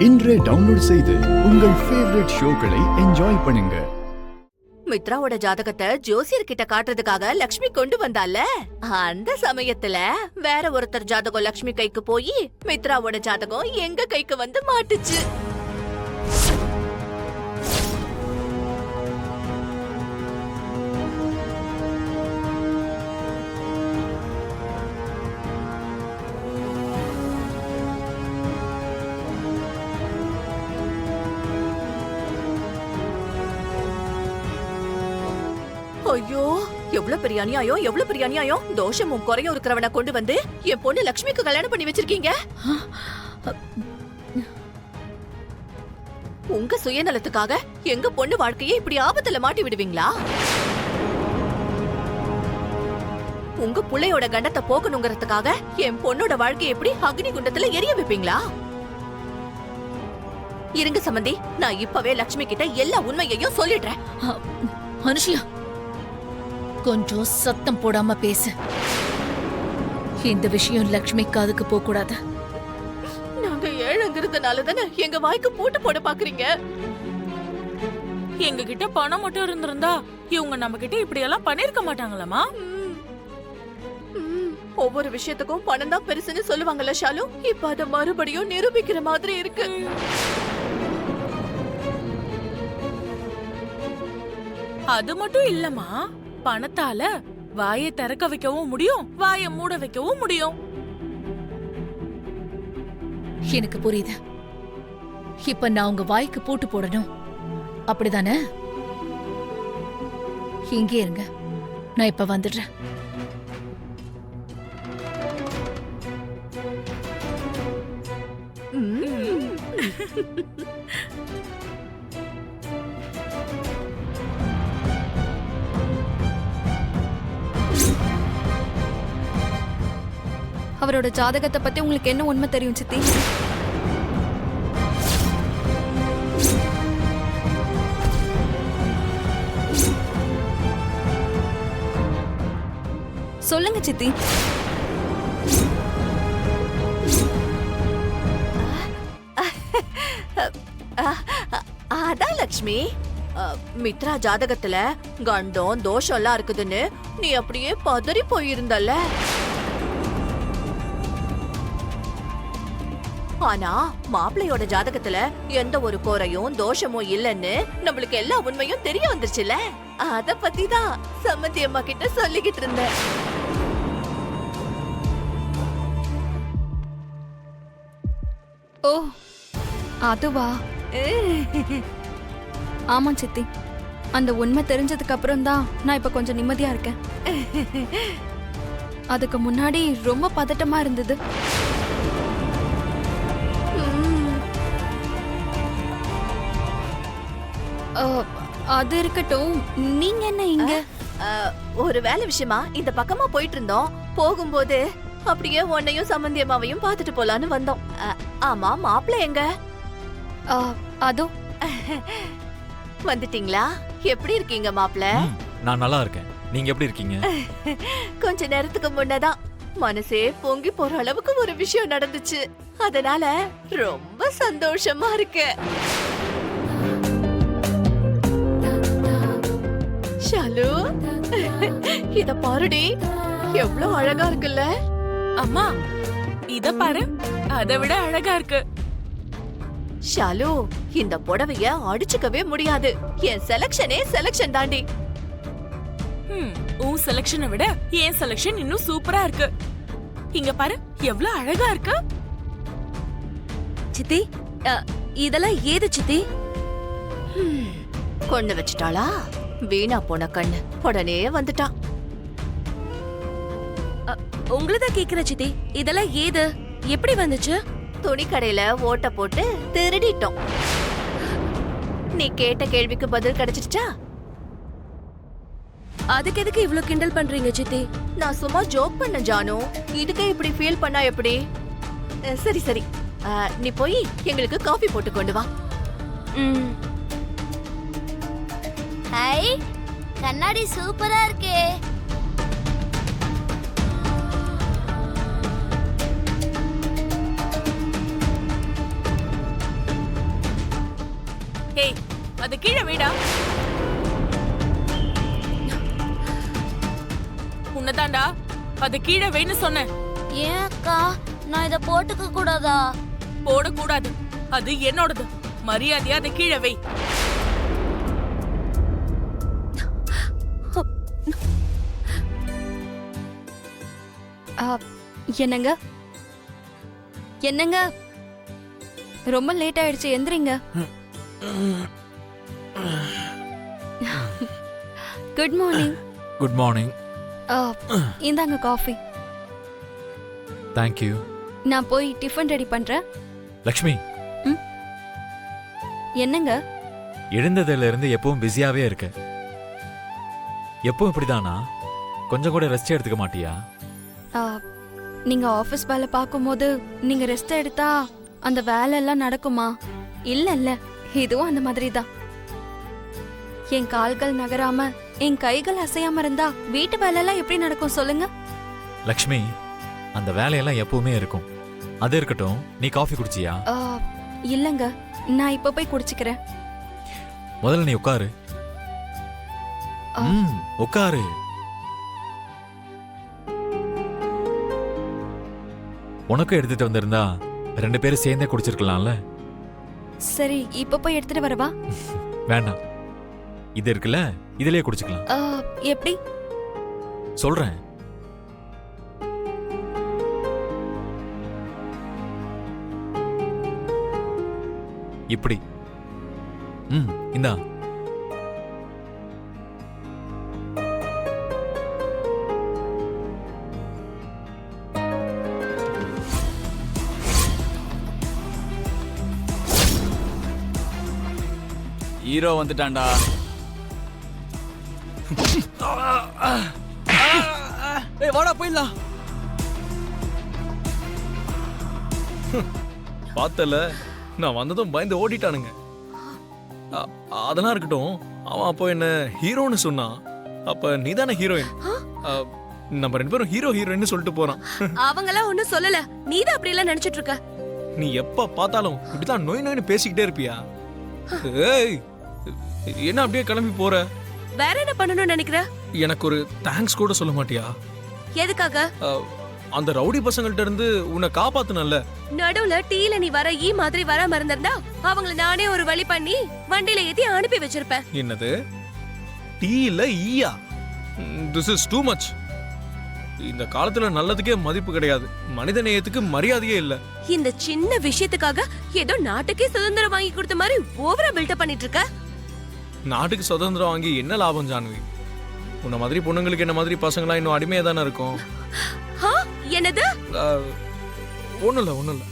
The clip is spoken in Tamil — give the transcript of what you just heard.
இன்றே டவுன்லோட் செய்து உங்கள் ஃபேவரட் ஷோக்களை என்ஜாய் பண்ணுங்க. மித்ராவோட ஜாதகத்தை ஜோசியர் கிட்ட காட்டுறதுக்காக லக்ஷ்மி கொண்டு வந்தால, அந்த சமயத்துல வேற ஒருத்தர் ஜாதகம் லக்ஷ்மி கைக்கு போய் மித்ராவோட ஜாதகம் எங்க கைக்கு வந்து மாட்டுச்சு. ஐயோ, எவ்வளவு பெரிய அநியாயம், எவ்வளவு பெரிய அநியாயம். தோஷமும் குறையும் இருக்கிறவனை கொண்டு வந்து என் பொண்ணு லக்ஷ்மிக்கு கல்யாணம் பண்ணி வச்சிருக்கீங்க. உங்க சுயநலத்துக்காக எங்க பொண்ணு வாழ்க்கையை இப்படி ஆபத்துல மாட்டி விடுவீங்களா? உங்க புள்ளையோட கண்டத்தை போக்கணுங்கிறதுக்காக என் பொண்ணோட வாழ்க்கையை எப்படி அக்னி குண்டத்துல எரிய வைப்பீங்களா? இருங்க சம்பந்தி, நான் இப்பவே லக்ஷ்மி கிட்ட எல்லா உண்மையையும் சொல்லிடுறேன். அனுஷியா, கொஞ்சம் சத்தம் போடாம பேசு. இந்த விஷயம் லக்ஷ்மி காதுக்கு போக கூடாது. நாங்க ஏழைங்கிறதுனாலதானே எங்க வாய்க்கு போட்டு போட பாக்குறீங்க. எங்க கிட்ட பணம் மட்டும் இருந்திருந்தா இவங்க நம்ம கிட்ட இப்படி எல்லாம் பண்ணிருக்க மாட்டாங்களாமா? ஒவ்வொரு விஷயத்துக்கும் பணம் தான் பெருசுன்னு சொல்லுவாங்கல்ல ஷாலு. இப்ப அத மறுபடியும் நிரூபிக்கிற மாதிரி இருக்கு. அது மட்டும் இல்லம்மா, பணத்தால வாயை திறக்க வைக்கவும் முடியும், வாயை மூட வைக்கவும் முடியும். எனக்கு புரியுது. இப்ப நான் உங்க வாய்க்கு பூட்டு போடணும், அப்படிதானே? இங்கே இருங்க, நான் இப்ப வந்துடுறேன். அவரோட ஜாதகத்தை பத்தி உங்களுக்கு என்ன உண்மை தெரியும் சித்தி? சொல்லுங்க சித்தி. அதான் லக்ஷ்மி, மித்ரா ஜாதகத்துல கண்டம் தோஷம் எல்லாம் இருக்குதுன்னு நீ அப்படியே பதறி போயிருந்தல்ல. ஆனா மாப்பிள்ளையோட ஜாதகத்துல எந்த ஒரு குறையும் தோஷமும் இல்லன்னு நம்மளுக்கு எல்லா உண்மையும் தெரிய வந்துருச்சுல. அத பத்தி தான் சம்மந்தி அம்மா கிட்ட சொல்லிக்கிட்டு இருந்தேன். ஓ, அதுவா? ஆமா சித்தி, அந்த உண்மை தெரிஞ்சதுக்கு அப்புறம் தான் நான் இப்ப கொஞ்சம் நிம்மதியா இருக்கேன். அதுக்கு முன்னாடி ரொம்ப பதட்டமா இருந்தது. அது இருக்கட்டும், நீங்க என்ன இங்க? ஒரு வேலை விஷயமா இந்த பக்கமா போயிட்டு இருந்தோம். போகும்போது அப்படியே உன்னையும் சம்பந்தியம்மாவையும் பாத்துட்டு போலான்னு வந்தோம். ஆமா, மாப்பிள்ளை எங்க? அதோ. வந்துட்டீங்களா? எப்படி இருக்கீங்க மாப்பிள்ளை? நான் நல்லா இருக்கேன். நீங்க எப்படி இருக்கீங்க? கொஞ்ச நேரத்துக்கு முன்னதான் மனசே பொங்கி போற அளவுக்கு ஒரு விஷயம் நடந்துச்சு. அதனால ரொம்ப சந்தோஷமா இருக்கேன். ஷாலு, இத பாருடி, எவ்வளவு அழகா இருக்குல்ல? அம்மா, இத பாரு, அதை விட அழகா இருக்கு. ஷாலு, இந்த புடவைய அடிச்சுக்கவே முடியாது. என் செலக்ஷனே செலக்ஷன் தாண்டி. உன் செலக்ஷனை விட என் செலக்ஷன் இன்னும் சூப்பரா இருக்கு. இங்க பாரு, எவ்வளவு அழகா இருக்கு. சித்தி, இதெல்லாம் ஏது சித்தி? கொண்டு வச்சுட்டாளா? வீணா போன கண்ணு உடனே வந்துட்டான். உங்களதான் கேக்குற சித்தி, இதெல்லாம் ஏது? எப்படி வந்துச்சு? துணி கடையில ஓட்ட போட்டு திருடிட்டோம். நீ கேட்ட கேள்விக்கு பதில் கிடைச்சிடுச்சா? அதுக்கு எதுக்கு இவ்ளோ கிண்டல் பண்றீங்க சித்தி? நான் சும்மா ஜோக் பண்ண ஜானு. இதுக்கே இப்படி ஃபீல் பண்ணா எப்படி? சரி சரி, நீ போய் எங்களுக்கு காஃபி போட்டு கொண்டு வா. ஹாய், கண்ணாடி சூப்பரா இருக்கே. ஏய் அது கீழே வைடா. உன்னதாண்டா அது கீழே வைன்னு சொன்னேன். ஏன் அக்கா நான் இத போட்டுக்க கூடாதா? போடக்கூடாது, அது என்னோடது. மரியாதையா அதை கீழே வை. என்னங்க என்னங்க ரொம்ப லேட் ஆயிடுச்சு, எந்திரிங்க. Good morning. Good morning. இந்தாங்க காஃபி. தேங்க்யூ. நான் போய் டிஃபன் ரெடி பண்றேன். லக்ஷ்மி, என்னங்க? எழுந்ததுல இருந்து எப்பவும் பிஸியாவே இருக்க. எப்பவும் இப்படிதானா? கொஞ்சம் கூட ரெஸ்ட் எடுத்துக்க மாட்டியா? ஆ, நீங்க ஆபீஸ் வேலை பார்க்கும்போது நீங்க ரெஸ்ட் எடுத்தா அந்த வேலை எல்லாம் நடக்குமா? இல்ல இல்ல, இதுவும் அந்த மாதிரி தான். என் கால்கள் நகராம என் கைகள் அசையாம இருந்தா வீட்டு வேலை எல்லாம் எப்படி நடக்கும் சொல்லுங்க? லக்ஷ்மி, அந்த வேலையெல்லாம் எப்பவுமே இருக்கும். அது இருக்கட்டும், நீ காஃபி குடிச்சியா? ஆ, இல்லங்க, நான் இப்ப போய் குடிச்சுக்கிறேன். முதல்ல நீ உட்காரு. உட்காரு. உனக்கும் எடுத்துட்டு வந்திருந்தா 2 பேரும் சேர்ந்தே குடிச்சிருக்கலாம்ல. சரி, இப்ப போய் எடுத்துட்டு வரவா? வேண்டாம், இது இருக்குல்ல, இதுலயே குடிச்சுக்கலாம். ஆ, எப்படி? சொல்றேன். இப்படி. இந்தா. ஹீரோ வந்துட்டான்டா. ஏய் வாடா போயிடலாம். பார்த்தல, நான் வந்ததும் பயந்து ஓடிட்டானுங்க. அதெல்லாம் இருக்கட்டும், அவன் அப்போ என்ன ஹீரோன்னு சொன்னான். அப்ப நீதானே ஹீரோயின்? நம்ம 2 பேரும் ஹீரோ ஹீரோயின்னு சொல்லிட்டு போறான். அவங்கெல்லாம் ஒண்ணும் சொல்லல, நீதான் அப்படி எல்லாம் நினைச்சிட்டு இருக்க. நீ எப்ப பார்த்தாலும் இப்படிதான் நோய் நோயின்னு பேசிக்கிட்டே இருப்பியா? ஏய், என்ன அப்படியே கிளம்பி போற? வேற என்ன பண்ணணும்னு நினைக்கிற? எனக்கு ஒரு தேங்க்ஸ் கூட சொல்ல மாட்டியா? எதுக்காக? அந்த ரவுடி பசங்கள்ட்ட இருந்து உன்னை காப்பாத்துனல்ல. நடுவுல டீல நீ வர ஈ மாதிரி வராம இருந்திருந்தா அவங்கள நானே ஒரு வழி பண்ணி வண்டியில ஏத்தி அனுப்பி வச்சிருப்பேன். என்னது? டீ இல்ல ஈயா? This is too much. இந்த காலத்துல நல்லதுக்கே மதிப்பு கிடையாது, மனித நேயத்துக்கு மரியாதையே இல்ல. இந்த சின்ன விஷயத்துக்காக ஏதோ நாட்டுக்கே சுதந்திரம் வாங்கி கொடுத்த மாதிரி ஓவரா பில்டப் பண்ணிட்டு இருக்க. நாட்டுக்கு சுதந்திரம் வாங்கி என்ன லாபம் ஜான்வி? உன்ன மாதிரி பொண்ணுங்களுக்கு என்ன மாதிரி பசங்களா இன்னும் அடிமையா தானே இருக்கும். என்னது? ஒண்ணும் இல்ல.